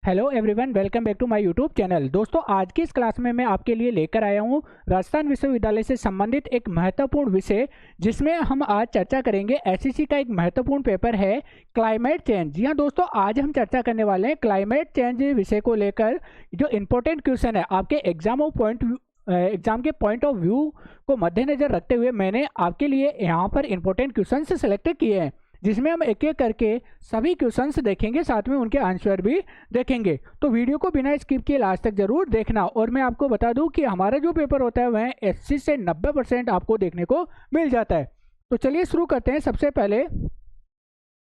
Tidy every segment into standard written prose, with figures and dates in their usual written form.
Hello everyone, welcome back to my YouTube channel. दोस्तों, आज की इस क्लास में मैं आपके लिए लेकर आया हूं राजस्थान विश्वविद्यालय से संबंधित एक महत्वपूर्ण विषय, जिसमें हम आज चर्चा करेंगे। एसएससी का एक महत्वपूर्ण पेपर है क्लाइमेट चेंज। जी हाँ दोस्तों, आज हम चर्चा करने वाले हैं क्लाइमेट चेंज विषय को लेकर। जो इंपॉर्टेंट क्वेश्चन है आपके एग्जाम के पॉइंट ऑफ व्यू को मद्देनजर रखते हुए मैंने आपके लिए यहाँ पर इंपॉर्टेंट क्वेश्चन सेलेक्ट किए हैं, जिसमें हम एक एक करके सभी क्वेश्चंस देखेंगे, साथ में उनके आंसर भी देखेंगे। तो वीडियो को बिना स्किप किए लास्ट तक जरूर देखना। और मैं आपको बता दूं कि हमारा जो पेपर होता है वह 80 से 90% आपको देखने को मिल जाता है। तो चलिए शुरू करते हैं। सबसे पहले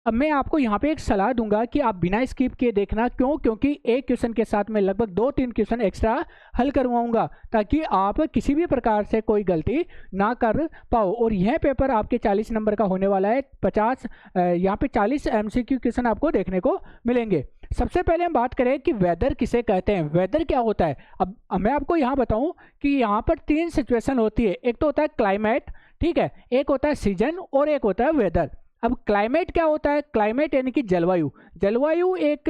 अब मैं आपको यहाँ पे एक सलाह दूंगा कि आप बिना स्किप किए देखना। क्यों? क्योंकि एक क्वेश्चन के साथ मैं लगभग 2-3 क्वेश्चन एक्स्ट्रा हल करवाऊंगा, ताकि आप किसी भी प्रकार से कोई गलती ना कर पाओ। और यह पेपर आपके 40 नंबर का होने वाला है। 50 यहाँ पे 40 MCQ क्वेश्चन आपको देखने को मिलेंगे। सबसे पहले हम बात करें कि वेदर किसे कहते हैं, वेदर क्या होता है। अब मैं आपको यहाँ बताऊं कि यहाँ पर 3 सिचुएशन होती है। एक तो होता है क्लाइमेट, ठीक है, एक होता है सीजन और एक होता है वेदर। अब क्लाइमेट क्या होता है? क्लाइमेट यानी कि जलवायु। जलवायु एक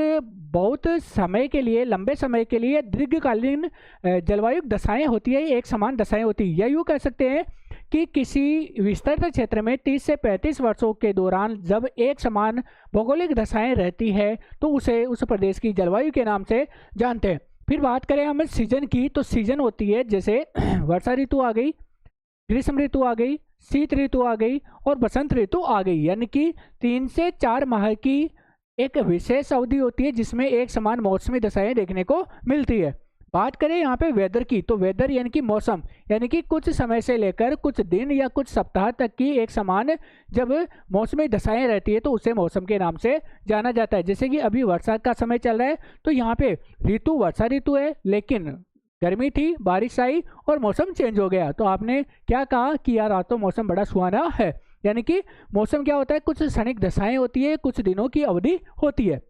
बहुत समय के लिए, लंबे समय के लिए दीर्घकालीन जलवायु दशाएं होती है, एक समान दशाएं होती है। या यूँ कह सकते हैं कि किसी विस्तृत क्षेत्र में 30 से 35 वर्षों के दौरान जब एक समान भौगोलिक दशाएं रहती है तो उसे उस प्रदेश की जलवायु के नाम से जानते हैं। फिर बात करें हम सीजन की, तो सीजन होती है जैसे वर्षा ऋतु आ गई, ग्रीष्म ऋतु आ गई, शीत ऋतु आ गई और बसंत ऋतु आ गई। यानी कि 3 से 4 माह की एक विशेष अवधि होती है जिसमें एक समान मौसमी दशाएं देखने को मिलती है। बात करें यहाँ पे वेदर की, तो वेदर यानी कि मौसम, यानी कि कुछ समय से लेकर कुछ दिन या कुछ सप्ताह तक की एक समान जब मौसमी दशाएं रहती है तो उसे मौसम के नाम से जाना जाता है। जैसे कि अभी वर्षा का समय चल रहा है तो यहाँ पे ऋतु वर्षा ऋतु है, लेकिन गर्मी थी, बारिश आई और मौसम चेंज हो गया। तो आपने क्या कहा कि यार आज तो मौसम बड़ा सुहाना है। यानी कि मौसम क्या होता है? कुछ क्षणिक दशाएं होती है, कुछ दिनों की अवधि होती है।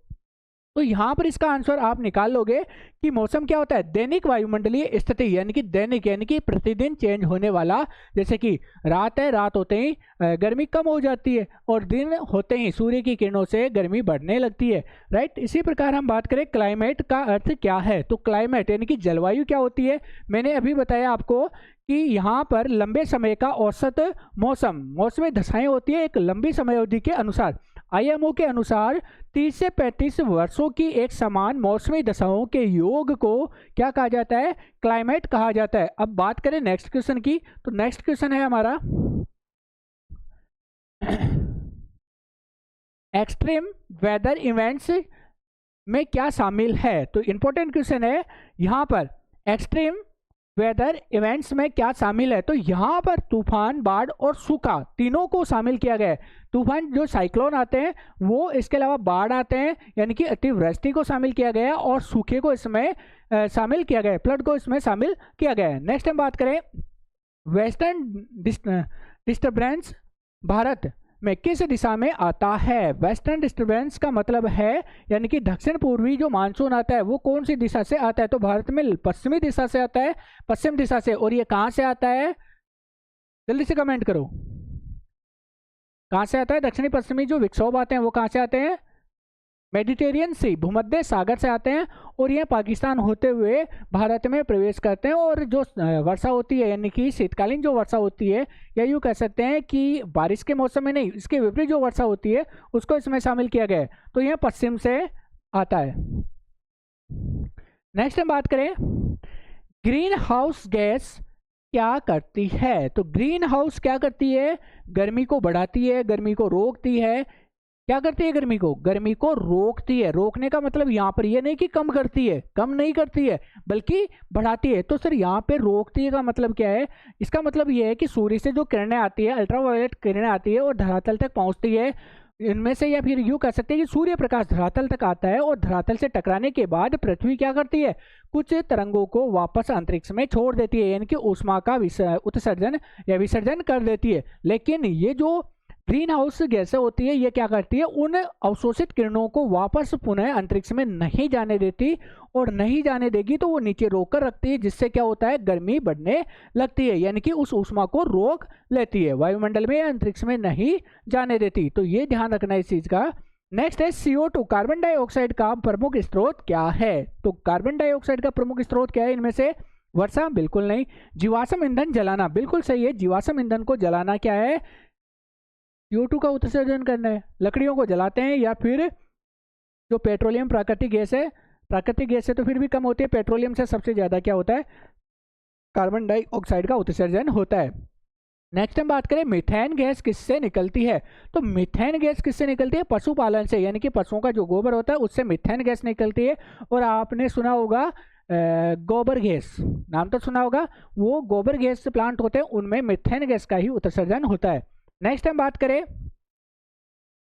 तो यहाँ पर इसका आंसर आप निकाल लोगे कि मौसम क्या होता है? दैनिक वायुमंडलीय स्थिति, यानी कि दैनिक यानी कि प्रतिदिन चेंज होने वाला। जैसे कि रात है, रात होते ही गर्मी कम हो जाती है और दिन होते ही सूर्य की किरणों से गर्मी बढ़ने लगती है, राइट। इसी प्रकार हम बात करें क्लाइमेट का अर्थ क्या है, तो क्लाइमेट यानी कि जलवायु क्या होती है। मैंने अभी बताया आपको कि यहाँ पर लंबे समय का औसत मौसमी दशाएं होती है एक लंबी समय अवधि के अनुसार। आईएमओ के अनुसार 30 से 35 वर्षों की एक समान मौसमी दशाओं के योग को क्या कहा जाता है? क्लाइमेट कहा जाता है। अब बात करें नेक्स्ट क्वेश्चन की, तो नेक्स्ट क्वेश्चन है हमारा एक्सट्रीम वेदर इवेंट्स में क्या शामिल है। तो इंपॉर्टेंट क्वेश्चन है यहाँ पर, एक्सट्रीम वेदर इवेंट्स में क्या शामिल है। तो यहाँ पर तूफान, बाढ़ और सूखा तीनों को शामिल किया गया है। तूफान जो साइक्लोन आते हैं वो, इसके अलावा बाढ़ आते हैं यानी कि अतिवृष्टि को शामिल किया गया है, और सूखे को इसमें शामिल किया गया है, फ्लड को इसमें शामिल किया गया है। नेक्स्ट हम बात करें वेस्टर्न डिस्टर्बेंस भारत में किस दिशा में आता है। वेस्टर्न डिस्टर्बेंस का मतलब है यानी कि दक्षिण पूर्वी जो मानसून आता है वो कौन सी दिशा से आता है। तो भारत में पश्चिमी दिशा से आता है, पश्चिम दिशा से। और ये कहाँ से आता है? जल्दी से कमेंट करो, कहाँ से आता है? दक्षिणी पश्चिमी जो विक्षोभ आते हैं वो कहाँ से आते हैं? मेडिटेरियन सी, भूमध्य सागर से आते हैं, और ये पाकिस्तान होते हुए भारत में प्रवेश करते हैं। और जो वर्षा होती है यानी कि शीतकालीन जो वर्षा होती है, या यूँ कह सकते हैं कि बारिश के मौसम में नहीं, इसके विपरीत जो वर्षा होती है उसको इसमें शामिल किया गया है। तो यह पश्चिम से आता है। नेक्स्ट हम बात करें ग्रीन हाउस गैस क्या करती है। तो ग्रीन हाउस क्या करती है? गर्मी को बढ़ाती है, गर्मी को रोकती है। क्या करती है? गर्मी को रोकती है। रोकने का मतलब यहाँ पर ये नहीं कि कम करती है, कम नहीं करती है, बल्कि बढ़ाती है। तो सर यहाँ पे रोकती है का मतलब क्या है? इसका मतलब ये है कि सूर्य से जो किरणें आती है, अल्ट्रावायलेट किरणें आती है और धरातल तक पहुँचती है इनमें से, या फिर यूँ कह सकते हैं कि सूर्य प्रकाश धरातल तक आता है और धरातल से टकराने के बाद पृथ्वी क्या करती है? कुछ तरंगों को वापस अंतरिक्ष में छोड़ देती है, यानी कि ऊष्मा का उत्सर्जन या विसर्जन कर देती है। लेकिन ये जो ग्रीन हाउस गैसें होती है ये क्या करती है? उन अवशोषित किरणों को वापस पुनः अंतरिक्ष में नहीं जाने देती, और नहीं जाने देगी तो वो नीचे रोक कर रखती है, जिससे क्या होता है? गर्मी बढ़ने लगती है, यानी कि उस ऊष्मा को रोक लेती है, वायुमंडल में या अंतरिक्ष में नहीं जाने देती। तो ये ध्यान रखना इस चीज का। नेक्स्ट है CO2, कार्बन डाइऑक्साइड का प्रमुख स्रोत क्या है? तो कार्बन डाइऑक्साइड का प्रमुख स्रोत क्या है इनमें से? वर्षा? बिल्कुल नहीं। जीवाश्म ईंधन जलाना? बिल्कुल सही है। जीवाश्म ईंधन को जलाना क्या है? CO2 का उत्सर्जन करना है। लकड़ियों को जलाते हैं या फिर जो पेट्रोलियम प्राकृतिक गैस है, प्राकृतिक गैस से तो फिर भी कम होती है, पेट्रोलियम से सबसे ज्यादा क्या होता है? कार्बन डाइऑक्साइड का उत्सर्जन होता है। नेक्स्ट हम बात करें मीथेन गैस किससे निकलती है? तो मीथेन गैस किससे निकलती है? पशुपालन से, यानी कि पशुओं का जो गोबर होता है उससे मीथेन गैस निकलती है। और आपने सुना होगा गोबर गैस, नाम तो सुना होगा, वो गोबर गैस प्लांट होते हैं उनमें मीथेन गैस का ही उत्सर्जन होता है। नेक्स्ट हम बात करें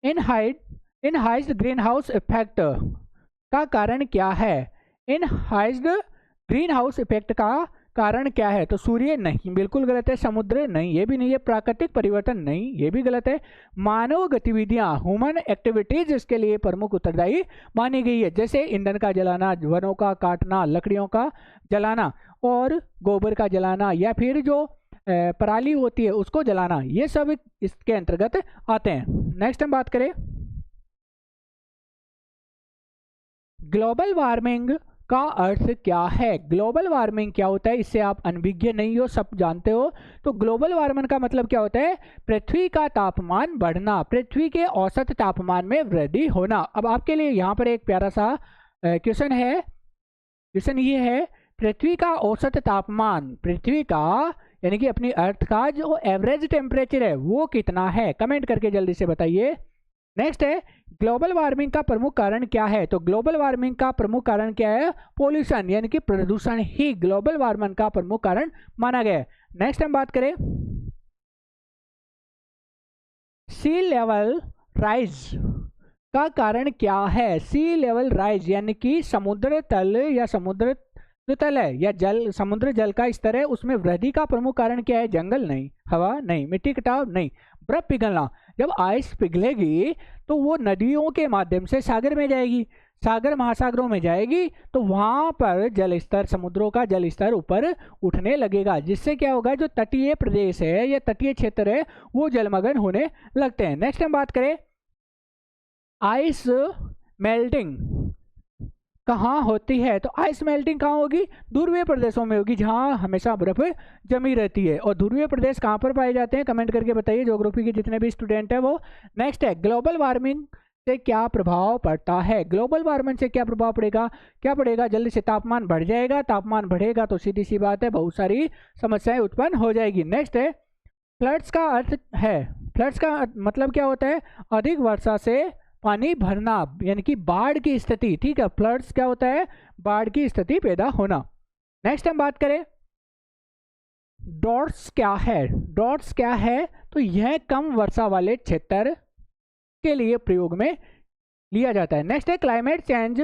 इनहाइज्ड ग्रीन हाउस इफेक्ट का कारण क्या है? इनहाइज्ड ग्रीन हाउस इफेक्ट का कारण क्या है? तो सूर्य? नहीं, बिल्कुल गलत है। समुद्र? नहीं, ये भी नहीं है। प्राकृतिक परिवर्तन? नहीं, ये भी गलत है। मानव गतिविधियां, ह्यूमन एक्टिविटीज इसके लिए प्रमुख उत्तरदायी मानी गई है, जैसे ईंधन का जलाना, वनों का काटना, लकड़ियों का जलाना और गोबर का जलाना, या फिर जो पराली होती है उसको जलाना, ये सब इसके अंतर्गत आते हैं। नेक्स्ट हम बात करें ग्लोबल वार्मिंग का अर्थ क्या है? ग्लोबल वार्मिंग क्या होता है? इससे आप अनभिज्ञ नहीं हो, सब जानते हो। तो ग्लोबल वार्मिंग का मतलब क्या होता है? पृथ्वी का तापमान बढ़ना, पृथ्वी के औसत तापमान में वृद्धि होना। अब आपके लिए यहाँ पर एक प्यारा सा क्वेश्चन है। क्वेश्चन ये है, पृथ्वी का औसत तापमान, पृथ्वी का यानी कि अपनी अर्थ का जो एवरेज टेम्परेचर है वो कितना है? कमेंट करके जल्दी से बताइए। नेक्स्ट है ग्लोबल वार्मिंग का प्रमुख कारण क्या है? तो ग्लोबल वार्मिंग का प्रमुख कारण क्या है? पोल्यूशन, यानी कि प्रदूषण ही ग्लोबल वार्मिंग का प्रमुख कारण माना गया है। नेक्स्ट हम बात करें सी लेवल राइज का कारण क्या है? सी लेवल राइज यानी कि समुद्र तल या समुद्र जो तल है या जल, समुद्र जल का स्तर है उसमें वृद्धि का प्रमुख कारण क्या है? जंगल? नहीं। हवा? नहीं। मिट्टी कटाव? नहीं। बर्फ पिघलना। जब आइस पिघलेगी तो वो नदियों के माध्यम से सागर में जाएगी, सागर महासागरों में जाएगी, तो वहां पर जल स्तर, समुद्रों का जल स्तर ऊपर उठने लगेगा, जिससे क्या होगा? जो तटीय प्रदेश है या तटीय क्षेत्र है वो जलमग्न होने लगते हैं। नेक्स्ट हम बात करें आइस मेल्टिंग कहाँ होती है? तो आइस मेल्टिंग कहाँ होगी? ध्रुवीय प्रदेशों में होगी, जहाँ हमेशा बर्फ जमी रहती है। और ध्रुवीय प्रदेश कहाँ पर पाए जाते हैं? कमेंट करके बताइए, ज्योग्राफी के जितने भी स्टूडेंट हैं वो। नेक्स्ट है ग्लोबल वार्मिंग से क्या प्रभाव पड़ता है? ग्लोबल वार्मिंग से क्या प्रभाव पड़ेगा? क्या पड़ेगा? जल्दी से तापमान बढ़ जाएगा। तापमान बढ़ेगा तो सीधी सी बात है बहुत सारी समस्याएं उत्पन्न हो जाएगी। नेक्स्ट है फ्लड्स का अर्थ है, फ्लड्स का मतलब क्या होता है? अधिक वर्षा से पानी भरना, यानी कि बाढ़ की स्थिति। ठीक है, फ्लड्स क्या होता है? बाढ़ की स्थिति पैदा होना। नेक्स्ट हम बात करें ड्रॉट्स क्या है? ड्रॉट्स क्या है? तो यह कम वर्षा वाले क्षेत्र के लिए प्रयोग में लिया जाता है। नेक्स्ट है क्लाइमेट चेंज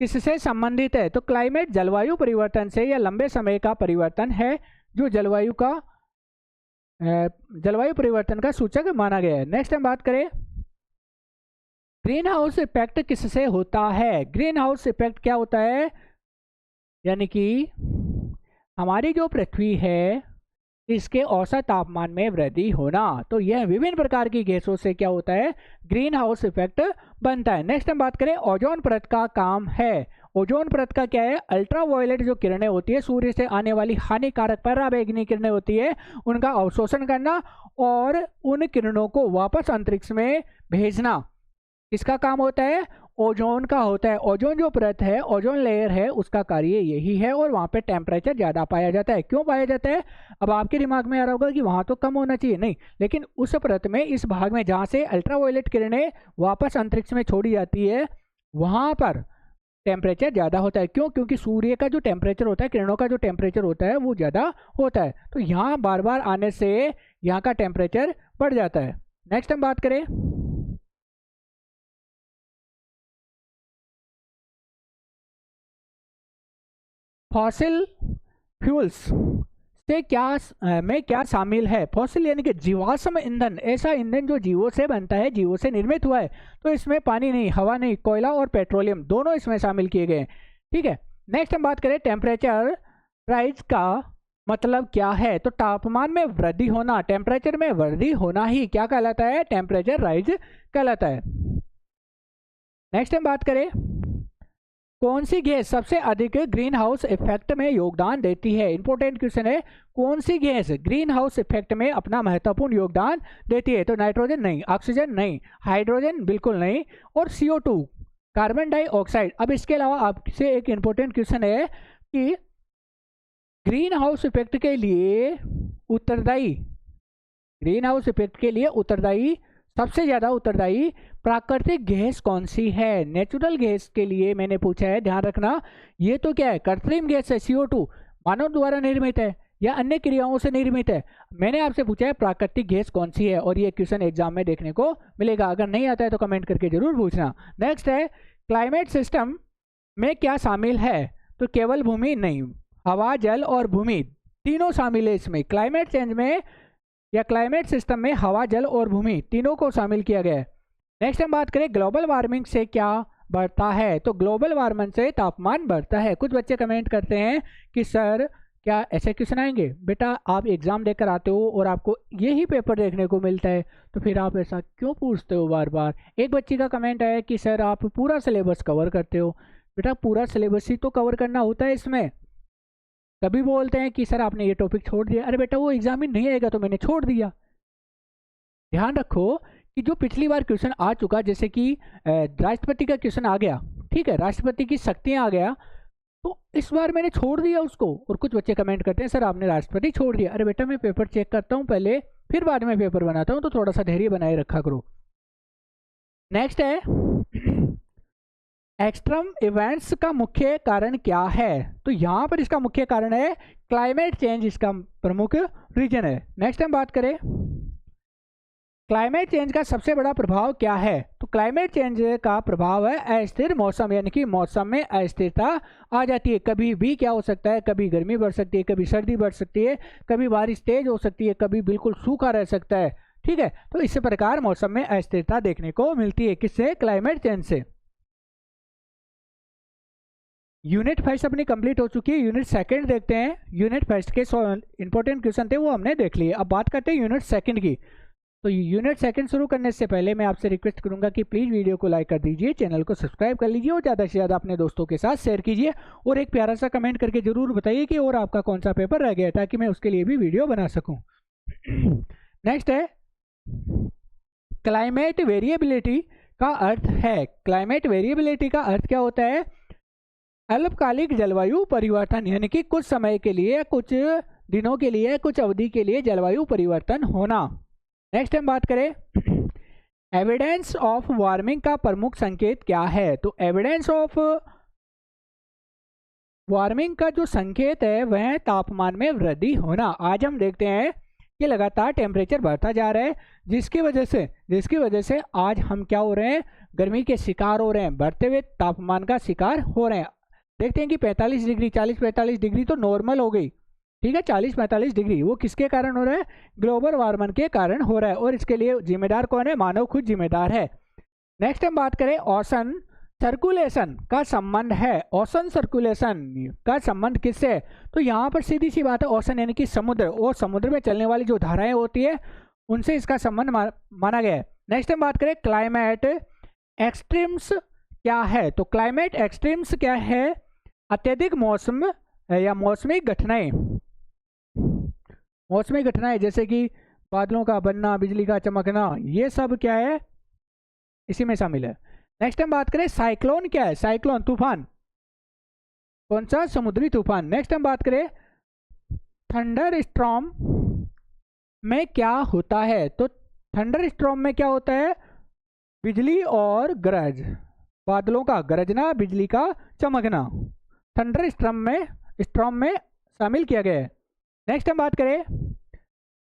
किससे संबंधित है? तो क्लाइमेट जलवायु परिवर्तन से या लंबे समय का परिवर्तन है जो जलवायु परिवर्तन का सूचक माना गया है। नेक्स्ट हम बात करें ग्रीन हाउस इफेक्ट किससे होता है? ग्रीन हाउस इफेक्ट क्या होता है? यानी कि हमारी जो पृथ्वी है इसके औसत तापमान में वृद्धि होना। तो यह विभिन्न प्रकार की गैसों से क्या होता है? ग्रीन हाउस इफेक्ट बनता है। नेक्स्ट हम बात करें ओजोन परत का काम है। ओजोन परत का क्या है? अल्ट्रावायलेट जो किरणें होती है, सूर्य से आने वाली हानिकारक पराबैंगनी किरणें होती है, उनका अवशोषण करना और उन किरणों को वापस अंतरिक्ष में भेजना। किसका काम होता है? ओजोन का होता है। ओजोन जो परत है, ओजोन लेयर है, उसका कार्य यही है और वहाँ पे टेम्परेचर ज़्यादा पाया जाता है। क्यों पाया जाता है? अब आपके दिमाग में आ रहा होगा कि वहाँ तो कम होना चाहिए, नहीं, लेकिन उस परत में, इस भाग में जहाँ से अल्ट्रावायलेट किरणें वापस अंतरिक्ष में छोड़ी जाती है, वहाँ पर टेम्परेचर ज़्यादा होता है। क्यों? क्योंकि सूर्य का जो टेम्परेचर होता है, किरणों का जो टेम्परेचर होता है वो ज़्यादा होता है, तो यहाँ बार बार आने से यहाँ का टेम्परेचर बढ़ जाता है। नेक्स्ट हम बात करें फॉसिल फ्यूल्स से क्या शामिल है? फॉसिल यानी कि जीवाश्म ईंधन, ऐसा ईंधन जो जीवों से बनता है, जीवों से निर्मित हुआ है। तो इसमें पानी नहीं, हवा नहीं, कोयला और पेट्रोलियम दोनों इसमें शामिल किए गए हैं। ठीक है, नेक्स्ट हम बात करें टेम्परेचर राइज का मतलब क्या है? तो तापमान में वृद्धि होना, टेम्परेचर में वृद्धि होना ही क्या कहलाता है? टेम्परेचर राइज कहलाता है। नेक्स्ट हम बात करें, कौन सी गैस सबसे अधिक ग्रीन हाउस इफेक्ट में योगदान देती है। इंपॉर्टेंट क्वेश्चन है, कौन सी गैस ग्रीन हाउस इफेक्ट में अपना महत्वपूर्ण योगदान देती है। तो नाइट्रोजन नहीं, ऑक्सीजन नहीं, हाइड्रोजन बिल्कुल नहीं, और CO2 कार्बन डाइऑक्साइड। अब इसके अलावा आपसे एक इंपॉर्टेंट क्वेश्चन है कि ग्रीन हाउस इफेक्ट के लिए उत्तरदायी, ग्रीन हाउस इफेक्ट के लिए उत्तरदायी, सबसे ज्यादा उत्तरदायी प्राकृतिक गैस कौन सी है। नेचुरल गैस के लिए मैंने पूछा है, ध्यान रखना। ये तो क्या है, कृत्रिम गैस है, CO2 मानव द्वारा निर्मित है या अन्य क्रियाओं से निर्मित है। मैंने आपसे पूछा है प्राकृतिक गैस कौन सी है, और ये क्वेश्चन एग्जाम में देखने को मिलेगा। अगर नहीं आता है तो कमेंट करके जरूर पूछना। नेक्स्ट है, क्लाइमेट सिस्टम में क्या शामिल है। तो केवल भूमि नहीं, हवा, जल और भूमि तीनों शामिल है इसमें। क्लाइमेट चेंज में या क्लाइमेट सिस्टम में हवा, जल और भूमि तीनों को शामिल किया गया है। नेक्स्ट हम बात करें, ग्लोबल वार्मिंग से क्या बढ़ता है। तो ग्लोबल वार्मिंग से तापमान बढ़ता है। कुछ बच्चे कमेंट करते हैं कि सर क्या ऐसे क्वेश्चन आएंगे। बेटा आप एग्जाम देकर आते हो और आपको यही पेपर देखने को मिलता है, तो फिर आप ऐसा क्यों पूछते हो बार बार। एक बच्ची का कमेंट आया कि सर आप पूरा सिलेबस कवर करते हो। बेटा पूरा सिलेबस ही तो कवर करना होता है इसमें। कभी बोलते हैं कि सर आपने ये टॉपिक छोड़ दिया, अरे बेटा वो एग्जाम में नहीं आएगा तो मैंने छोड़ दिया। ध्यान रखो कि जो पिछली बार क्वेश्चन आ चुका, जैसे कि राष्ट्रपति का क्वेश्चन आ गया, ठीक है, राष्ट्रपति की शक्तियां आ गया, तो इस बार मैंने छोड़ दिया उसको। और कुछ बच्चे कमेंट करते हैं सर आपने राष्ट्रपति छोड़ दिया। अरे बेटा मैं पेपर चेक करता हूँ पहले, फिर बाद में पेपर बनाता हूँ, तो थोड़ा सा धैर्य बनाए रखा करो। नेक्स्ट है, एक्सट्रीम इवेंट्स का मुख्य कारण क्या है। तो यहाँ पर इसका मुख्य कारण है क्लाइमेट चेंज, इसका प्रमुख रीजन है। नेक्स्ट हम बात करें, क्लाइमेट चेंज का सबसे बड़ा प्रभाव क्या है। तो क्लाइमेट चेंज का प्रभाव है अस्थिर मौसम, यानी कि मौसम में अस्थिरता आ जाती है। कभी भी क्या हो सकता है, कभी गर्मी बढ़ सकती है, कभी सर्दी बढ़ सकती है, कभी बारिश तेज हो सकती है, कभी बिल्कुल सूखा रह सकता है। ठीक है, तो इस प्रकार मौसम में अस्थिरता देखने को मिलती है। किससे? क्लाइमेट चेंज से। यूनिट फर्स्ट अपनी कंप्लीट हो चुकी है। यूनिट सेकंड देखते हैं। यूनिट फर्स्ट के इंपॉर्टेंट क्वेश्चन थे वो हमने देख लिए। अब बात करते हैं यूनिट सेकंड की। तो यूनिट सेकंड शुरू करने से पहले मैं आपसे रिक्वेस्ट करूंगा कि प्लीज़ वीडियो को लाइक कर दीजिए, चैनल को सब्सक्राइब कर लीजिए और ज़्यादा से ज़्यादा अपने दोस्तों के साथ शेयर कीजिए। और एक प्यारा सा कमेंट करके जरूर बताइए कि और आपका कौन सा पेपर रह गया, ताकि मैं उसके लिए भी वीडियो बना सकूँ। नेक्स्ट है, क्लाइमेट वेरिएबिलिटी का अर्थ है। क्लाइमेट वेरिएबिलिटी का अर्थ क्या होता है? अल्पकालिक जलवायु परिवर्तन, यानी कि कुछ समय के लिए, कुछ दिनों के लिए, कुछ अवधि के लिए जलवायु परिवर्तन होना। नेक्स्ट हम बात करें, एविडेंस ऑफ वार्मिंग का प्रमुख संकेत क्या है। तो एविडेंस ऑफ वार्मिंग का जो संकेत है वह तापमान में वृद्धि होना। आज हम देखते हैं कि लगातार टेम्परेचर बढ़ता जा रहा है, जिसकी वजह से आज हम क्या हो रहे हैं, गर्मी के शिकार हो रहे हैं, बढ़ते हुए तापमान का शिकार हो रहे हैं। देखते हैं कि 45 डिग्री, 40-45 डिग्री तो नॉर्मल हो गई, ठीक है। 40-45 डिग्री वो किसके कारण हो रहा है? ग्लोबल वार्मिंग के कारण हो रहा है। और इसके लिए जिम्मेदार कौन है? मानव खुद जिम्मेदार है। नेक्स्ट हम बात करें, ओशन सर्कुलेशन का संबंध है। ओशन सर्कुलेशन का संबंध किससे है? तो यहाँ पर सीधी सी बात है, ओशन यानी कि समुद्र, और समुद्र में चलने वाली जो धाराएं होती है उनसे इसका संबंध माना गया है। नेक्स्ट हम बात करें, क्लाइमेट एक्सट्रीम्स क्या है। तो क्लाइमेट एक्सट्रीम्स क्या है? अत्यधिक मौसम या मौसमी घटनाएं, जैसे कि बादलों का बनना, बिजली का चमकना, ये सब क्या है? इसी में शामिल है। नेक्स्ट हम बात करें, साइक्लोन क्या है? साइक्लोन तूफान, कौन सा? समुद्री तूफान। नेक्स्ट हम बात करें, थंडर स्टॉर्म में क्या होता है। तो थंडर स्टॉर्म में क्या होता है? बिजली और गरज, बादलों का गरजना, बिजली का चमकना, थंडर स्टॉर्म में शामिल किया गया है। नेक्स्ट हम बात करें,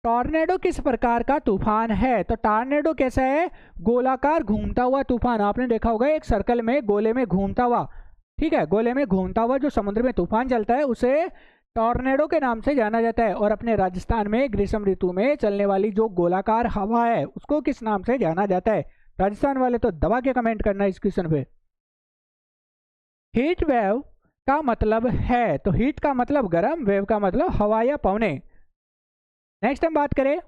टॉर्नेडो किस प्रकार का तूफान है। तो टॉर्नेडो कैसा है? गोलाकार घूमता हुआ तूफान। आपने देखा होगा एक सर्कल में, गोले में घूमता हुआ, ठीक है, गोले में घूमता हुआ जो समुद्र में तूफान चलता है उसे टॉर्नेडो के नाम से जाना जाता है। और अपने राजस्थान में ग्रीष्म ऋतु में चलने वाली जो गोलाकार हवा है उसको किस नाम से जाना जाता है? राजस्थान वाले तो दबा के कमेंट करना इस क्वेश्चन पे। हीट वेव का मतलब है, तो हीट का मतलब गर्म, वेव का मतलब हवा या पवने। नेक्स्ट हम बात करें,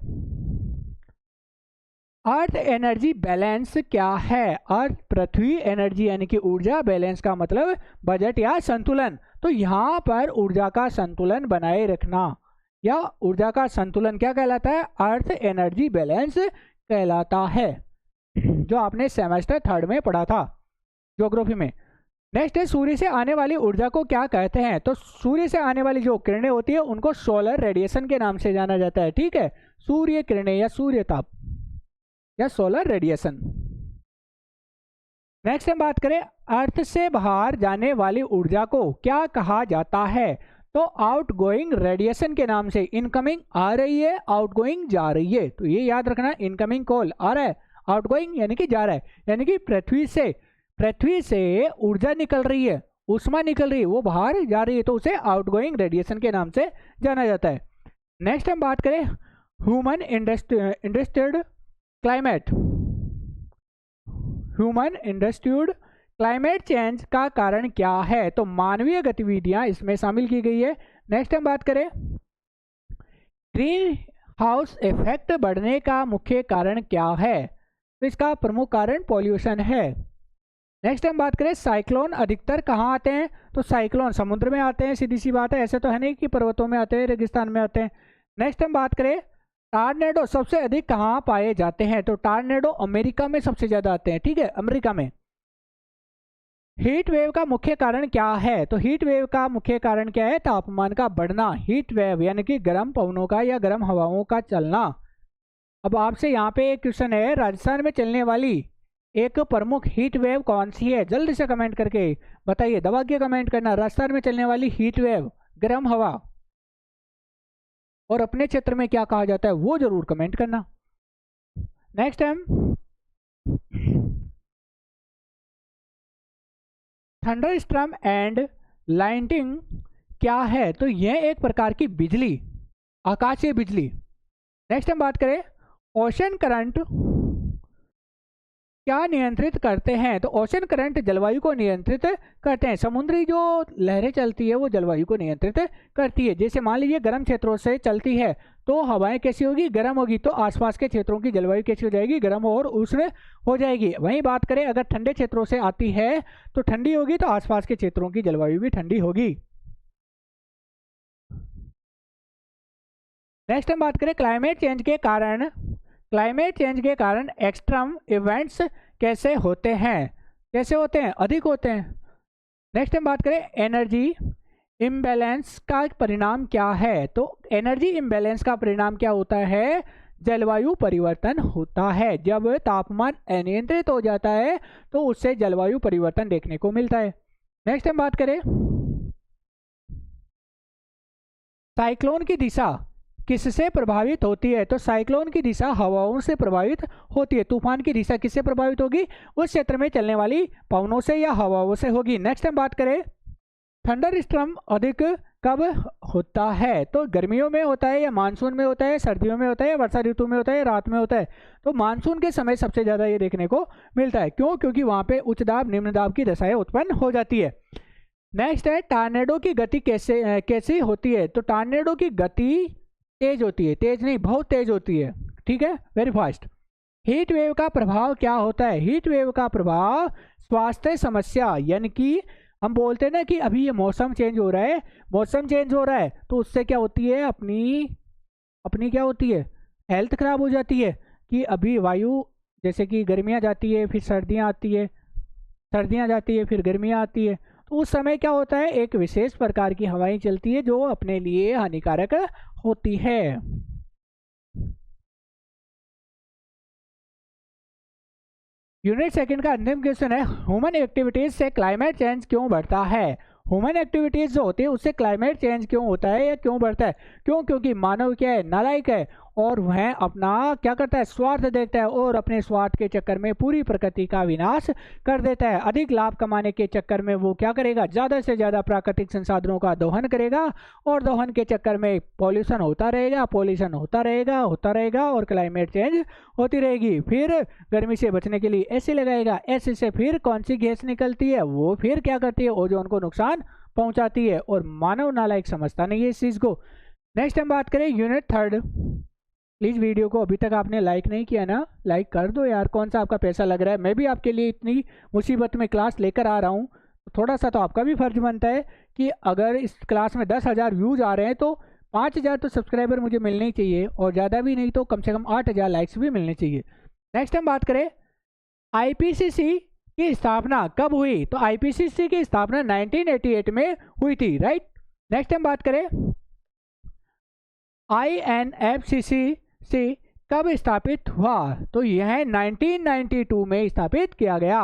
अर्थ एनर्जी बैलेंस क्या है? अर्थ पृथ्वी एनर्जी यानी कि ऊर्जा, बैलेंस का मतलब बजट या संतुलन। तो यहाँ पर ऊर्जा का संतुलन बनाए रखना या ऊर्जा का संतुलन क्या कहलाता है? अर्थ एनर्जी बैलेंस कहलाता है, जो आपने सेमेस्टर 3 में पढ़ा था ज्योग्राफी में। नेक्स्ट है, सूर्य से आने वाली ऊर्जा को क्या कहते हैं? तो सूर्य से आने वाली जो किरणें होती है उनको सोलर रेडिएशन के नाम से जाना जाता है। ठीक है, सूर्य किरणें या सूर्य ताप या सोलर रेडिएशन। नेक्स्ट हम बात करें, अर्थ से बाहर जाने वाली ऊर्जा को क्या कहा जाता है? तो आउटगोइंग रेडिएशन के नाम से। इनकमिंग आ रही है, आउटगोइंग जा रही है, तो ये याद रखना। इनकमिंग कॉल आ रहा है, आउटगोइंग यानी कि जा रहा है, यानी कि पृथ्वी से ऊर्जा निकल रही है, ऊष्मा निकल रही है, वो बाहर जा रही है, तो उसे आउटगोइंग रेडिएशन के नाम से जाना जाता है। नेक्स्ट हम बात करें, ह्यूमन इंडस्ट्रियड क्लाइमेट चेंज का कारण क्या है? तो मानवीय गतिविधियां इसमें शामिल की गई है। नेक्स्ट हम बात करें, ग्रीन हाउस इफेक्ट बढ़ने का मुख्य कारण क्या है? तो इसका प्रमुख कारण पॉल्यूशन है। नेक्स्ट हम बात करें, साइक्लोन अधिकतर कहाँ आते हैं? तो साइक्लोन समुद्र में आते हैं, सीधी सी बात है, ऐसे तो है नहीं कि पर्वतों में आते हैं, रेगिस्तान में आते हैं। नेक्स्ट हम बात करें, टॉर्नेडो सबसे अधिक कहाँ पाए जाते हैं? तो टॉर्नेडो अमेरिका में सबसे ज्यादा आते हैं। ठीक है, अमेरिका में। हीट वेव का मुख्य कारण क्या है? तो हीट वेव का मुख्य कारण क्या है? तापमान का बढ़ना। हीट वेव यानी कि गर्म पवनों का या गर्म हवाओं का चलना। अब आपसे यहाँ पे एक क्वेश्चन है, राजस्थान में चलने वाली एक प्रमुख हीट वेव कौन सी है? जल्दी से कमेंट करके बताइए, दबा के कमेंट करना। राजस्थान में चलने वाली हीट वेव, गर्म हवा, और अपने क्षेत्र में क्या कहा जाता है वो जरूर कमेंट करना। Next time, thunder स्ट्रम and lightning क्या है? तो यह एक प्रकार की बिजली, आकाशीय बिजली। नेक्स्ट हम बात करें, ओशन करंट क्या नियंत्रित करते हैं? तो ओशन करंट जलवायु को नियंत्रित करते हैं। समुद्री जो लहरें चलती है वो जलवायु को नियंत्रित करती है। जैसे मान लीजिए गर्म क्षेत्रों से चलती है तो हवाएं कैसी होगी? गर्म होगी, तो आसपास के क्षेत्रों की जलवायु कैसी हो जाएगी? गर्म और उष्ण हो जाएगी। वहीं बात करें अगर ठंडे क्षेत्रों से आती है तो ठंडी होगी, तो आसपास के क्षेत्रों की जलवायु भी ठंडी होगी। नेक्स्ट हम बात करें, क्लाइमेट चेंज के कारण एक्सट्रीम इवेंट्स कैसे होते हैं? कैसे होते हैं? अधिक होते हैं। नेक्स्ट हम बात करें, एनर्जी इम्बैलेंस का परिणाम क्या है? तो एनर्जी इम्बैलेंस का परिणाम क्या होता है? जलवायु परिवर्तन होता है। जब तापमान अनियंत्रित हो जाता है तो उससे जलवायु परिवर्तन देखने को मिलता है। नेक्स्ट हम बात करें, साइक्लोन की दिशा किससे प्रभावित होती है? तो साइक्लोन की दिशा हवाओं से प्रभावित होती है। तूफान की दिशा किससे प्रभावित होगी? उस क्षेत्र में चलने वाली पवनों से या हवाओं से होगी। नेक्स्ट हम बात करें, थंडर स्ट्रम अधिक कब होता है? तो गर्मियों में होता है या मानसून में होता है, सर्दियों में होता है, वर्षा ऋतु में होता है, रात में होता है? तो मानसून के समय सबसे ज्यादा ये देखने को मिलता है। क्यों? क्योंकि वहां पे उच्च दाब निम्न दाब की दशाएं उत्पन्न हो जाती है। नेक्स्ट है, टॉर्नेडो की गति कैसी होती है? तो टॉर्नेडो की गति तेज होती है, तेज नहीं बहुत तेज होती है। ठीक है, वेरी फास्ट। हीट वेव का प्रभाव क्या होता है? हीट वेव का प्रभाव स्वास्थ्य समस्या, यानी कि हम बोलते हैं ना कि अभी ये मौसम चेंज हो रहा है, मौसम चेंज हो रहा है तो उससे क्या होती है? अपनी क्या होती है? हेल्थ खराब हो जाती है। कि अभी वायु जैसे कि गर्मियाँ जाती है, फिर सर्दियाँ आती है, सर्दियाँ जाती है, फिर गर्मियाँ आती है, तो उस समय क्या होता है? एक विशेष प्रकार की हवाएं चलती है जो अपने लिए हानिकारक होती है। यूनिट सेकंड का अंतिम क्वेश्चन है, ह्यूमन एक्टिविटीज से क्लाइमेट चेंज क्यों बढ़ता है? ह्यूमन एक्टिविटीज जो होती है उससे क्लाइमेट चेंज क्यों होता है या क्यों बढ़ता है? क्यों? क्योंकि मानव क्या है? नालायक है और वह अपना क्या करता है? स्वार्थ देखता है और अपने स्वार्थ के चक्कर में पूरी प्रकृति का विनाश कर देता है। अधिक लाभ कमाने के चक्कर में वो क्या करेगा? ज़्यादा से ज़्यादा प्राकृतिक संसाधनों का दोहन करेगा और दोहन के चक्कर में पॉल्यूशन होता रहेगा और क्लाइमेट चेंज होती रहेगी। फिर गर्मी से बचने के लिए एसी लगाएगा, एसी से फिर कौन सी गैस निकलती है? वो फिर क्या करती है? ओजोन को नुकसान पहुंचाती है और मानव नालायक समझता नहीं है इस चीज़ को। नेक्स्ट हम बात करें यूनिट थर्ड, प्लीज़ वीडियो को अभी तक आपने लाइक नहीं किया ना, लाइक कर दो यार, कौन सा आपका पैसा लग रहा है। मैं भी आपके लिए इतनी मुसीबत में क्लास लेकर आ रहा हूँ, थोड़ा सा तो आपका भी फर्ज बनता है कि अगर इस क्लास में 10,000 व्यूज़ आ रहे हैं तो 5,000 तो सब्सक्राइबर मुझे मिलने ही चाहिए, और ज़्यादा भी नहीं तो कम से कम 8,000 लाइक्स भी मिलने चाहिए। नेक्स्ट हम बात करें आईपीसीसी की स्थापना कब हुई, तो आईपीसीसी की स्थापना 1988 में हुई थी, राइट। नेक्स्ट हम बात करें INFCC कब स्थापित हुआ, तो यह 1992 में स्थापित किया गया।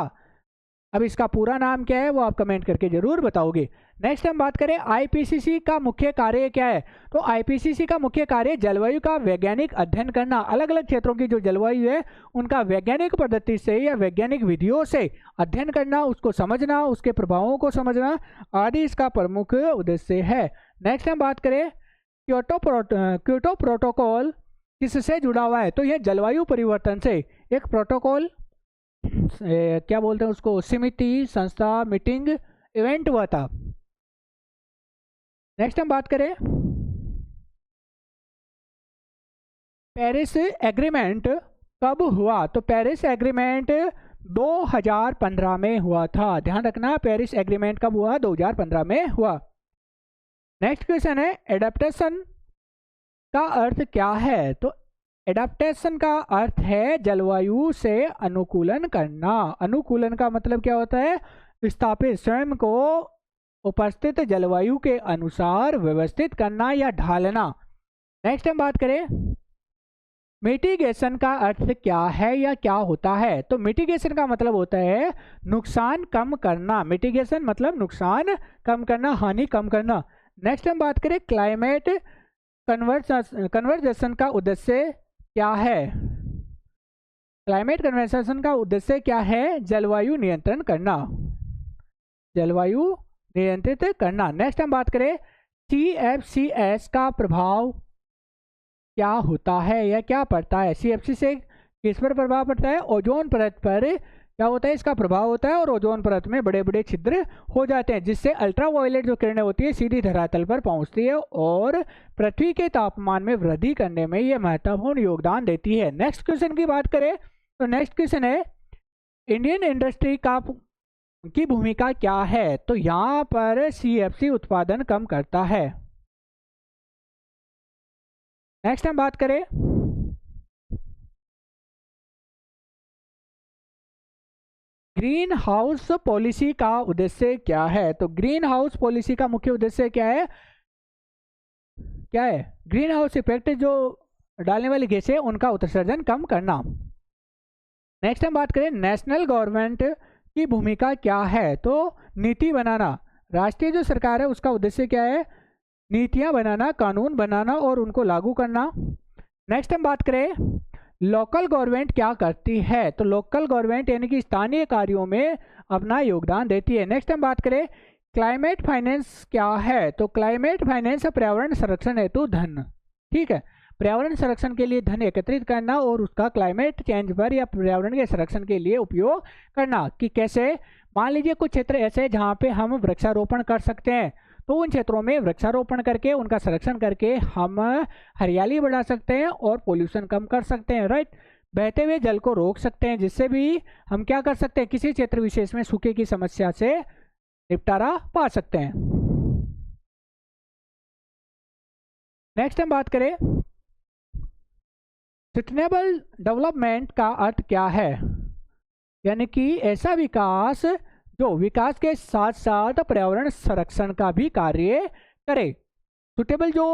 अब इसका पूरा नाम क्या है वो आप कमेंट करके जरूर बताओगे। नेक्स्ट हम बात करें आईपीसीसी का मुख्य कार्य क्या है, तो आईपीसीसी का मुख्य कार्य जलवायु का वैज्ञानिक अध्ययन करना, अलग अलग क्षेत्रों की जो जलवायु है उनका वैज्ञानिक पद्धति से या वैज्ञानिक विधियों से अध्ययन करना, उसको समझना, उसके प्रभावों को समझना आदि इसका प्रमुख उद्देश्य है। नेक्स्ट हम बात करें क्योटो प्रोटोकॉल किससे जुड़ा हुआ है, तो यह जलवायु परिवर्तन से एक प्रोटोकॉल, क्या बोलते हैं उसको, समिति, संस्था, मीटिंग, इवेंट हुआ था। नेक्स्ट हम बात करें पेरिस एग्रीमेंट कब हुआ, तो पेरिस एग्रीमेंट 2015 में हुआ था। ध्यान रखना, पेरिस एग्रीमेंट कब हुआ, 2015 में हुआ। नेक्स्ट क्वेश्चन है एडेप्टेशन का अर्थ क्या है, तो एडाप्टेशन का अर्थ है जलवायु से अनुकूलन करना। अनुकूलन का मतलब क्या होता है, विस्थापित स्वयं को उपस्थित जलवायु के अनुसार व्यवस्थित करना या ढालना। नेक्स्ट हम बात करें मिटिगेशन का अर्थ क्या है या क्या होता है, तो मिटिगेशन का मतलब होता है नुकसान कम करना। मिटिगेशन मतलब नुकसान कम करना, हानि कम करना। नेक्स्ट हम बात करें क्लाइमेट कन्वर्जेशन का उद्देश्य क्या है, क्लाइमेट कन्वर्जेशन का उद्देश्य क्या है, जलवायु नियंत्रण करना, जलवायु नियंत्रित करना। नेक्स्ट हम बात करें CFCs का प्रभाव क्या होता है या क्या पड़ता है, CFC से किस पर प्रभाव पड़ता है, ओजोन परत पर क्या होता है, इसका प्रभाव होता है, और ओजोन परत में बड़े बड़े छिद्र हो जाते हैं जिससे अल्ट्रावायलेट जो किरणें होती है सीधी धरातल पर पहुंचती है और पृथ्वी के तापमान में वृद्धि करने में यह महत्वपूर्ण योगदान देती है। नेक्स्ट क्वेश्चन की बात करें तो नेक्स्ट क्वेश्चन है इंडियन इंडस्ट्री की भूमिका क्या है, तो यहाँ पर CFC उत्पादन कम करता है। नेक्स्ट हम बात करें ग्रीन हाउस पॉलिसी का उद्देश्य क्या है, तो ग्रीन हाउस पॉलिसी का मुख्य उद्देश्य क्या है, ग्रीन हाउस इफेक्ट जो डालने वाली गैसें उनका उत्सर्जन कम करना। नेक्स्ट हम बात करें नेशनल गवर्नमेंट की भूमिका क्या है, तो नीति बनाना, राष्ट्रीय जो सरकार है उसका उद्देश्य क्या है, नीतियां बनाना, कानून बनाना और उनको लागू करना। नेक्स्ट हम बात करें लोकल गवर्नमेंट क्या करती है, तो लोकल गवर्नमेंट यानी कि स्थानीय कार्यों में अपना योगदान देती है। नेक्स्ट हम बात करें क्लाइमेट फाइनेंस क्या है, तो क्लाइमेट फाइनेंस पर्यावरण संरक्षण हेतु धन, ठीक है, पर्यावरण संरक्षण के लिए धन एकत्रित करना और उसका क्लाइमेट चेंज पर या पर्यावरण के संरक्षण के लिए उपयोग करना। कि कैसे, मान लीजिए कुछ क्षेत्र ऐसे हैं जहाँ पे हम वृक्षारोपण कर सकते हैं, तो उन क्षेत्रों में वृक्षारोपण करके उनका संरक्षण करके हम हरियाली बढ़ा सकते हैं और पोल्यूशन कम कर सकते हैं, राइट। बहते हुए जल को रोक सकते हैं जिससे भी हम क्या कर सकते हैं, किसी क्षेत्र विशेष में सूखे की समस्या से निपटारा पा सकते हैं। नेक्स्ट हम बात करें सस्टेनेबल डेवलपमेंट का अर्थ क्या है, यानी कि ऐसा विकास जो विकास के साथ साथ पर्यावरण संरक्षण का भी कार्य करे। सुटेबल जो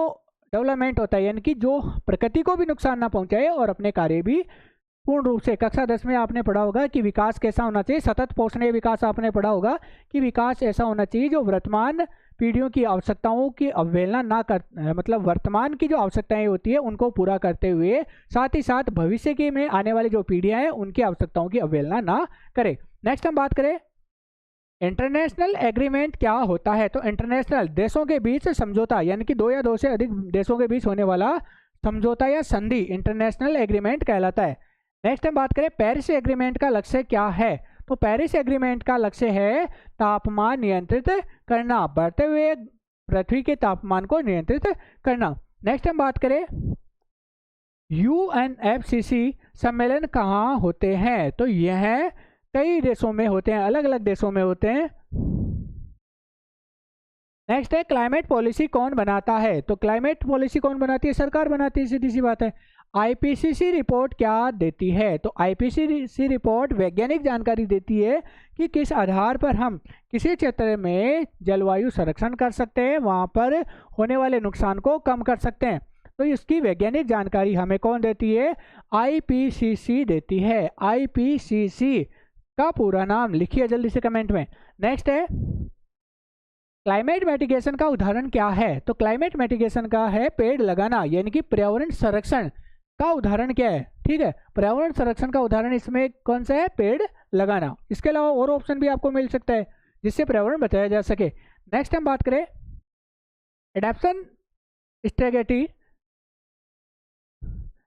डेवलपमेंट होता है यानी कि जो प्रकृति को भी नुकसान ना पहुंचाए और अपने कार्य भी पूर्ण रूप से, कक्षा 10 में आपने पढ़ा होगा कि विकास कैसा होना चाहिए, सतत पोषणीय विकास आपने पढ़ा होगा कि विकास ऐसा होना चाहिए जो वर्तमान पीढ़ियों की आवश्यकताओं की अवहेलना ना कर, मतलब वर्तमान की जो आवश्यकताएं होती है उनको पूरा करते हुए साथ ही साथ भविष्य की में आने वाली जो पीढ़ियां हैं उनकी आवश्यकताओं की अवहेलना ना करे। नेक्स्ट हम बात करें इंटरनेशनल एग्रीमेंट क्या होता है, तो इंटरनेशनल देशों के बीच समझौता यानी कि 2 या 2 से अधिक देशों के बीच होने वाला समझौता या संधि इंटरनेशनल एग्रीमेंट कहलाता है। नेक्स्ट हम बात करें पेरिस एग्रीमेंट का लक्ष्य क्या है, तो पेरिस एग्रीमेंट का लक्ष्य है तापमान नियंत्रित करना, बढ़ते हुए पृथ्वी के तापमान को नियंत्रित करना। नेक्स्ट हम बात करें UNFCCC सम्मेलन कहाँ होते हैं? तो यह कई देशों में होते हैं, अलग अलग देशों में होते हैं। नेक्स्ट है क्लाइमेट पॉलिसी कौन बनाता है? तो क्लाइमेट पॉलिसी कौन बनाती है? सरकार बनाती है, सीधी सी बात है। IPCC रिपोर्ट क्या देती है? तो IPCC रिपोर्ट वैज्ञानिक जानकारी देती है कि किस आधार पर हम किसी क्षेत्र में जलवायु संरक्षण कर सकते हैं, वहाँ पर होने वाले नुकसान को कम कर सकते हैं। तो इसकी वैज्ञानिक जानकारी हमें कौन देती है? IPCC देती है। IPCC का पूरा नाम लिखिए जल्दी से कमेंट में। नेक्स्ट है क्लाइमेट मिटिगेशन का उदाहरण क्या है? तो क्लाइमेट मिटिगेशन का है पेड़ लगाना, यानी कि पर्यावरण संरक्षण का उदाहरण क्या है? ठीक है, पर्यावरण संरक्षण का उदाहरण इसमें कौन सा है? पेड़ लगाना। इसके अलावा और ऑप्शन भी आपको मिल सकता है जिससे पर्यावरण बचाया जा सके। नेक्स्ट हम बात करें एडेप्शन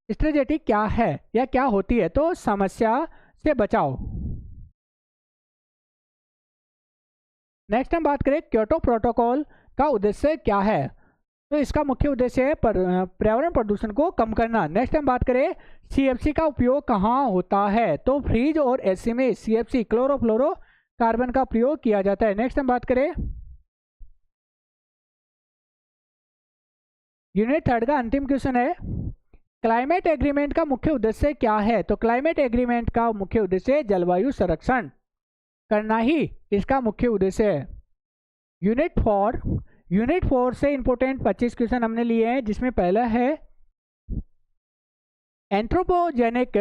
स्ट्रेटेजी क्या है या क्या होती है? तो समस्या से बचाव। नेक्स्ट हम बात करें क्योटो प्रोटोकॉल का उद्देश्य क्या है? तो इसका मुख्य उद्देश्य है पर्यावरण प्रदूषण को कम करना। नेक्स्ट हम बात करें CFC का उपयोग कहाँ होता है? तो फ्रिज और AC में CFC क्लोरोफ्लोरो कार्बन का प्रयोग किया जाता है। नेक्स्ट हम बात करें यूनिट 3 का अंतिम क्वेश्चन है क्लाइमेट एग्रीमेंट का मुख्य उद्देश्य क्या है? तो क्लाइमेट एग्रीमेंट का मुख्य उद्देश्य जलवायु संरक्षण करना ही इसका मुख्य उद्देश्य है। यूनिट 4 से इंपोर्टेंट 25 क्वेश्चन हमने लिए हैं, जिसमें पहला है एंथ्रोपोजेनिक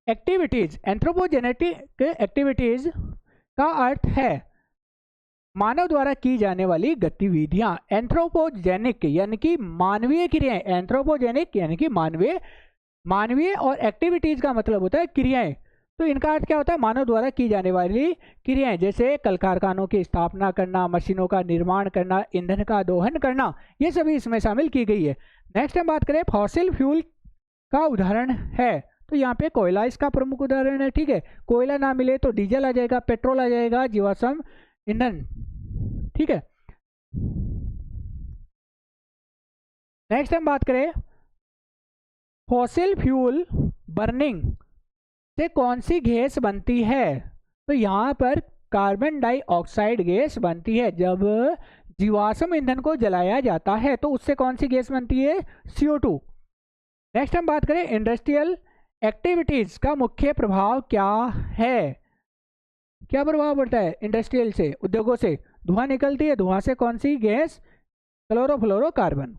एक्टिविटीज। एंथ्रोपोजेनेटिक एक्टिविटीज का अर्थ है मानव द्वारा की जाने वाली गतिविधियां। एंथ्रोपोजेनिक यानी कि मानवीय क्रियाएं, एंथ्रोपोजेनिक यानी कि मानवीय और एक्टिविटीज का मतलब होता है क्रियाएं। तो इनका अर्थ क्या होता है? मानव द्वारा की जाने वाली क्रियाएं, जैसे कल कारखानों की स्थापना करना, मशीनों का निर्माण करना, ईंधन का दोहन करना, ये सभी इसमें शामिल की गई है। नेक्स्ट हम बात करें फॉसिल फ्यूल का उदाहरण है, तो यहाँ पे कोयला इसका प्रमुख उदाहरण है। ठीक है, कोयला ना मिले तो डीजल आ जाएगा, पेट्रोल आ जाएगा, जीवाश्म ईंधन। ठीक है, नेक्स्ट हम बात करें फॉसिल फ्यूल बर्निंग से कौन सी गैस बनती है? तो यहाँ पर कार्बन डाइऑक्साइड गैस बनती है। जब जीवाश्म ईंधन को जलाया जाता है तो उससे कौन सी गैस बनती है? CO2। नेक्स्ट हम बात करें इंडस्ट्रियल एक्टिविटीज का मुख्य प्रभाव क्या है? क्या प्रभाव पड़ता है इंडस्ट्रियल से, उद्योगों से? धुआं निकलती है, धुआं से कौन सी गैस? क्लोरोफ्लोरोकार्बन।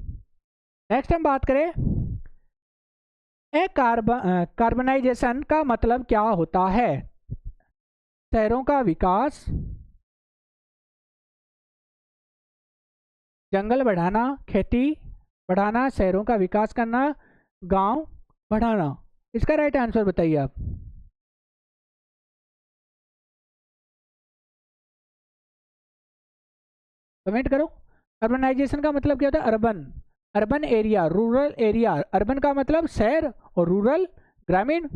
नेक्स्ट हम बात करें कार्बनाइजेशन का मतलब क्या होता है? शहरों का विकास, जंगल बढ़ाना, खेती बढ़ाना, शहरों का विकास करना, गांव बढ़ाना। इसका राइट आंसर बताइए आप। कमेंट करो। अर्बनाइजेशन का मतलब क्या होता है? Urban area, rural area. Urban का मतलब शहर और रूरल ग्रामीण।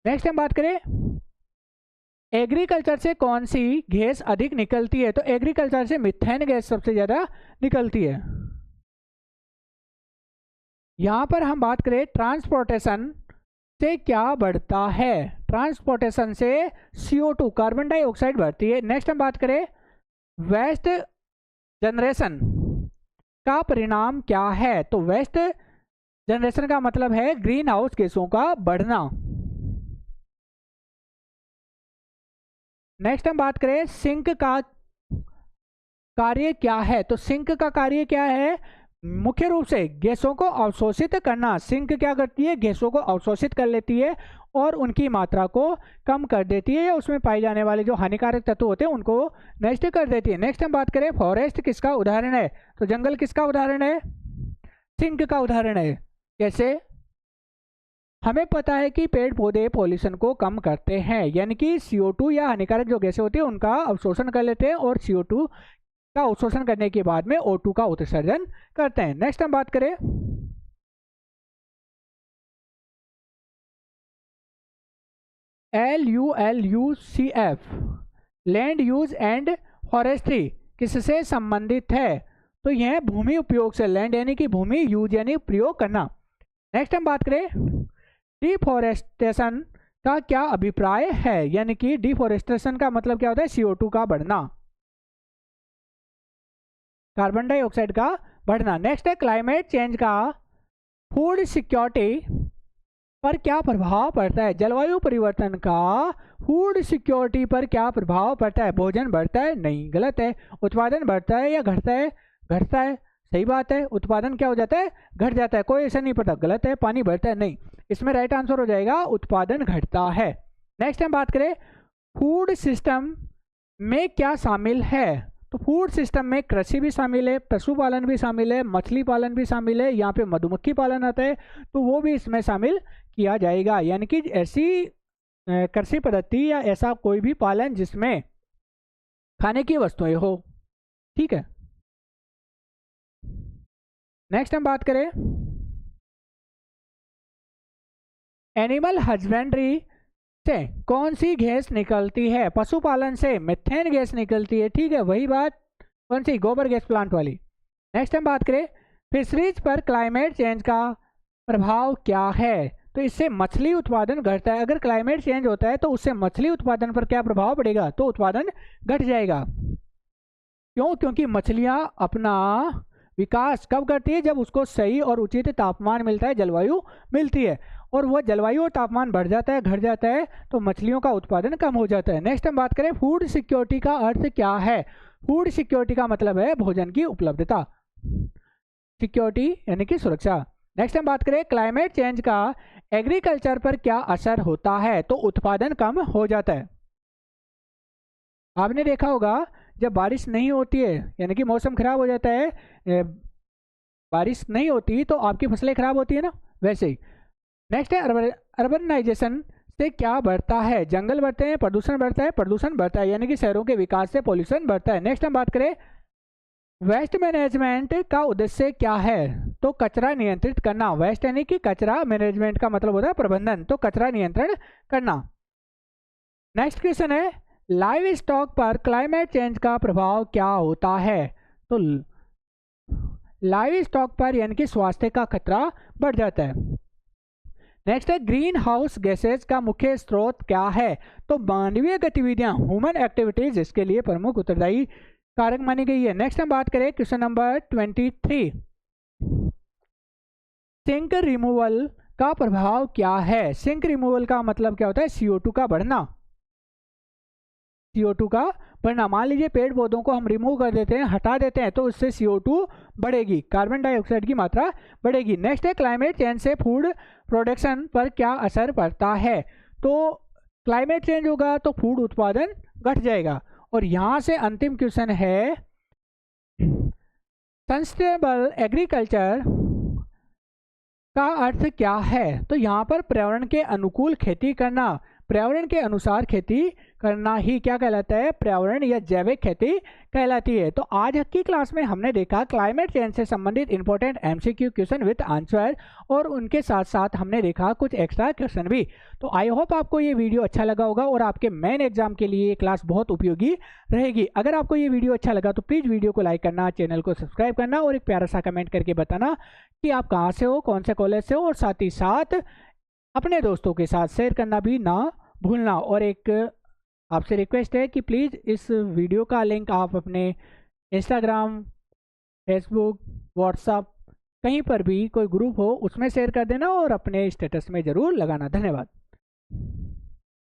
नेक्स्ट हम बात करें एग्रीकल्चर से कौन सी गैस अधिक निकलती है? तो एग्रीकल्चर से मीथेन गैस सबसे ज्यादा निकलती है। यहां पर हम बात करें ट्रांसपोर्टेशन से क्या बढ़ता है? ट्रांसपोर्टेशन से CO2 कार्बन डाइऑक्साइड बढ़ती है। नेक्स्ट हम बात करें वेस्ट जनरेशन का परिणाम क्या है? तो वेस्ट जनरेशन का मतलब है ग्रीन हाउस गैसों का बढ़ना। नेक्स्ट हम बात करें सिंक का कार्य क्या है? तो सिंक का कार्य क्या है? मुख्य रूप से गैसों को अवशोषित करना। सिंक क्या करती है? गैसों को अवशोषित कर लेती है और उनकी मात्रा को कम कर देती है, या उसमें पाए जाने वाले जो हानिकारक तत्व होते हैं उनको नष्ट कर देती है। नेक्स्ट हम बात करें फॉरेस्ट किसका उदाहरण है? तो जंगल किसका उदाहरण है? सिंक का उदाहरण है। कैसे? हमें पता है कि पेड़ पौधे पॉल्यूशन को कम करते हैं, यानी कि CO2 या हानिकारक जो गैसें होती है उनका अवशोषण कर लेते हैं और CO2 का अवशोषण करने के बाद में O2 का उत्सर्जन करते हैं। नेक्स्ट हम बात करें LULUCF land use and forestry किससे संबंधित है? तो यह भूमि उपयोग से, लैंड यानी कि भूमि, यूज यानी प्रयोग करना। नेक्स्ट हम बात करें डिफॉरेस्टेशन का क्या अभिप्राय है, यानी कि डिफॉरेस्टेशन का मतलब क्या होता है, CO2 का बढ़ना, कार्बन डाइऑक्साइड का बढ़ना। नेक्स्ट है क्लाइमेट चेंज का फूड सिक्योरिटी पर क्या प्रभाव पड़ता है, जलवायु परिवर्तन का फूड सिक्योरिटी पर क्या प्रभाव पड़ता है, भोजन बढ़ता है, नहीं, गलत है। उत्पादन बढ़ता है या घटता है, घटता है, सही बात है। उत्पादन क्या हो जाता है, घट जाता है, कोई ऐसा नहीं पता, गलत है। पानी बढ़ता है, नहीं, इसमें राइट आंसर हो जाएगा उत्पादन घटता है। नेक्स्ट हम बात करें फूड सिस्टम में क्या शामिल है, तो फूड सिस्टम में कृषि भी शामिल है, पशुपालन भी शामिल है, मछली पालन भी शामिल है, यहाँ पे मधुमक्खी पालन आता है तो वो भी इसमें शामिल किया जाएगा। यानी कि ऐसी कृषि पद्धति या ऐसा कोई भी पालन जिसमें खाने की वस्तुएं हो, ठीक है। नेक्स्ट हम बात करें एनिमल हस्बेंड्री से कौन सी गैस निकलती है, पशुपालन से मीथेन गैस निकलती है, ठीक है, वही बात, कौन सी, गोबर गैस प्लांट वाली। नेक्स्ट हम बात करें फिशरीज पर क्लाइमेट चेंज का प्रभाव क्या है, तो इससे मछली उत्पादन घटता है। अगर क्लाइमेट चेंज होता है तो उससे मछली उत्पादन पर क्या प्रभाव पड़ेगा, तो उत्पादन घट जाएगा। क्यों, क्योंकि मछलियां अपना विकास कब करती है, जब उसको सही और उचित तापमान मिलता है, जलवायु मिलती है, और वह जलवायु और तापमान बढ़ जाता है, घट जाता है, तो मछलियों का उत्पादन कम हो जाता है। नेक्स्ट हम बात करें फूड सिक्योरिटी का अर्थ क्या है, फूड सिक्योरिटी का मतलब है भोजन की उपलब्धता, सिक्योरिटी यानी कि सुरक्षा। नेक्स्ट हम बात करें क्लाइमेट चेंज का एग्रीकल्चर पर क्या असर होता है, तो उत्पादन कम हो जाता है। आपने देखा होगा जब बारिश नहीं होती है, यानी कि मौसम खराब हो जाता है, बारिश नहीं होती तो आपकी फसलें खराब होती है ना, वैसे ही। नेक्स्ट है अर्बनाइजेशन से क्या बढ़ता है, जंगल बढ़ते हैं, प्रदूषण बढ़ता है, प्रदूषण बढ़ता है, यानी कि शहरों के विकास से पॉल्यूशन बढ़ता है। नेक्स्ट हम बात करें वेस्ट मैनेजमेंट का उद्देश्य क्या है, तो कचरा नियंत्रित करना, वेस्ट यानी कि कचरा, मैनेजमेंट का मतलब होता है प्रबंधन, तो कचरा नियंत्रण करना। नेक्स्ट क्वेश्चन है लाइव स्टॉक पर क्लाइमेट चेंज का प्रभाव क्या होता है, तो लाइव स्टॉक पर यानी कि स्वास्थ्य का खतरा बढ़ जाता है। नेक्स्ट है ग्रीन हाउस गैसेज का मुख्य स्रोत क्या है, तो मानवीय गतिविधियां, ह्यूमन एक्टिविटीज इसके लिए प्रमुख उत्तरदायी कारक मानी गई है। नेक्स्ट हम बात करें क्वेश्चन नंबर 23, सिंक रिमूवल का प्रभाव क्या है, सिंक रिमूवल का मतलब क्या होता है, CO2 का बढ़ना, CO2 का बढ़ना। मान लीजिए पेड़ पौधों को हम रिमूव कर देते हैं, हटा देते हैं, तो उससे CO2 बढ़ेगी, कार्बन डाइऑक्साइड की मात्रा बढ़ेगी। नेक्स्ट है क्लाइमेट चेंज से फूड प्रोडक्शन पर क्या असर पड़ता है, तो क्लाइमेट चेंज होगा तो फूड उत्पादन घट जाएगा। और यहां से अंतिम क्वेश्चन है सस्टेनेबल एग्रीकल्चर का अर्थ क्या है, तो यहाँ पर पर्यावरण के अनुकूल खेती करना, पर्यावरण के अनुसार खेती करना ही क्या कहलाता है, पर्यावरण या जैविक खेती कहलाती है। तो आज की क्लास में हमने देखा क्लाइमेट चेंज से संबंधित important MCQ question with answer, और उनके साथ साथ हमने देखा कुछ एक्स्ट्रा क्वेश्चन भी। तो आई होप आपको ये वीडियो अच्छा लगा होगा और आपके मेन एग्जाम के लिए ये क्लास बहुत उपयोगी रहेगी। अगर आपको ये वीडियो अच्छा लगा तो प्लीज़ वीडियो को लाइक करना, चैनल को सब्सक्राइब करना और एक प्यारा सा कमेंट करके बताना कि आप कहाँ से हो, कौन से कॉलेज से हो, और साथ ही साथ अपने दोस्तों के साथ शेयर करना भी ना भूलना। और एक आपसे रिक्वेस्ट है कि प्लीज़ इस वीडियो का लिंक आप अपने इंस्टाग्राम, फेसबुक, व्हाट्सएप, कहीं पर भी कोई ग्रुप हो उसमें शेयर कर देना और अपने स्टेटस में ज़रूर लगाना। धन्यवाद।